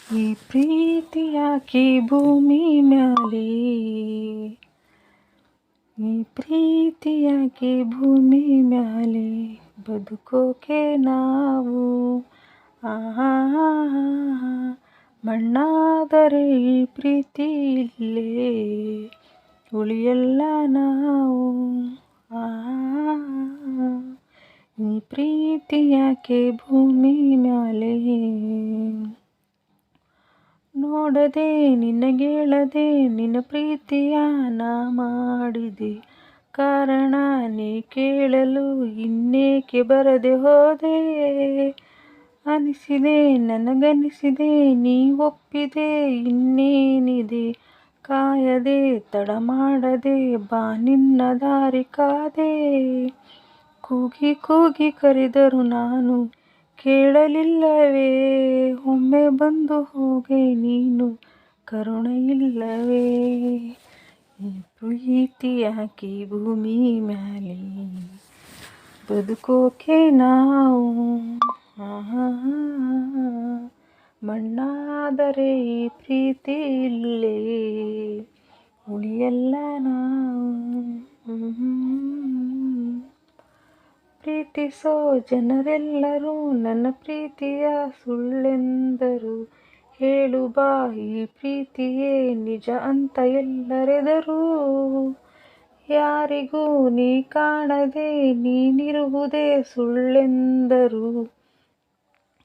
ಈ ಪ್ರೀತಿ ಯಾಕೆ ಭೂಮಿ ಮ್ಯಾಲೆ, ಈ ಪ್ರೀತಿ ಯಾಕೆ ಭೂಮಿ ಮ್ಯಾಲೆ, ಬದುಕೋಕೆ ನಾವು ಮಣ್ಣಾದರೆ ಈ ಪ್ರೀತಿ ಇಲ್ಲೇ ಉಳಿಯಲ್ಲ ನಾವು. ಈ ಪ್ರೀತಿ ಯಾಕೆ ಭೂಮಿ ಮ್ಯಾಲೆ, ನೋಡದೆ ನಿನಗೇಳದೆ ನಿನ್ನ ಪ್ರೀತಿಯ ನಾ ಮಾಡಿದೆ, ಕಾರಣ ನೀ ಕೇಳಲು ಇನ್ನೇಕೆ ಬರದೆ ಹೋದೆ. ಅನಿಸಿದೆ ನನಗನಿಸಿದೆ ನೀ ಒಪ್ಪಿದೆ, ಇನ್ನೇನಿದೆ ಕಾಯದೆ ತಡ ಮಾಡದೆ ಬಾ ನಿನ್ನ ದಾರಿ ಕಾದೆ. ಕೂಗಿ ಕೂಗಿ ಕರೆದರು ನಾನು ಕೇಳಲಿಲ್ಲವೇ, ಒಮ್ಮೆ ಬಂದು ಹೋಗೆ ನೀನು ಕರುಣೆಯಿಲ್ಲವೇ. ಈ ಪ್ರೀತಿ ಯಾಕೆ ಭೂಮಿ ಮ್ಯಾಲೆ, ಬದುಕೋಕೆ ನಾವು ಮಣ್ಣಾದರೆ ಈ ಪ್ರೀತಿ ಇಲ್ಲೇ ಉಳಿಯಲ್ಲ ನಾವು. ಪ್ರೀತಿಸೋ ಜನರೆಲ್ಲರೂ ನನ್ನ ಪ್ರೀತಿಯ ಸುಳ್ಳೆಂದರು, ಹೇಳು ಬಾ ಈ ಪ್ರೀತಿಯೇ ನಿಜ ಅಂತ ಎಲ್ಲರೆದರು. ಯಾರಿಗೂ ನೀ ಕಾಣದೆ ನೀನಿರುವುದೇ ಸುಳ್ಳೆಂದರು,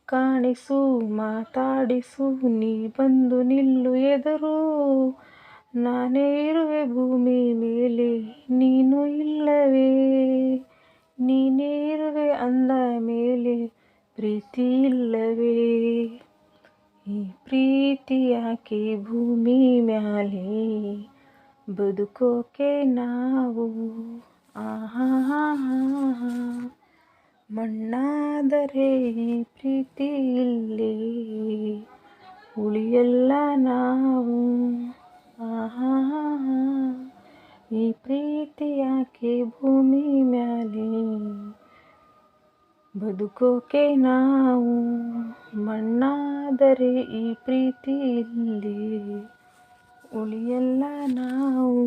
ಕಾಣಿಸು ಮಾತಾಡಿಸು ನೀ ಬಂದು ನಿಲ್ಲು ಎದರು. ನಾನೇ ಇರುವೆ ಭೂಮಿ ಮೇಲೆ ನೀನು ಇಲ್ಲವೇ, ನೀನೇ ಇರುವೆ ಅಂದ ಮೇಲೆ ಪ್ರೀತಿ ಇಲ್ಲವೇ. ಈ ಪ್ರೀತಿ ಯಾಕೆ ಭೂಮಿ ಮ್ಯಾಲೆ, ಬದುಕೋಕೆ ನಾವು ಮಣ್ಣಾದರೆ ಈ ಪ್ರೀತಿ ಇಲ್ಲೇ ಉಳಿಯಲ್ಲ ನಾವು. ಈ ಪ್ರೀತಿ ಯಾಕೆ ಭೂಮಿ ಮ್ಯಾಲೆ, ಬದುಕೋಕೆ ನಾವು ಮಣ್ಣಾದರೆ ಈ ಪ್ರೀತಿ ಇಲ್ಲೇ ಉಳಿಯಲ್ಲ ನಾವು.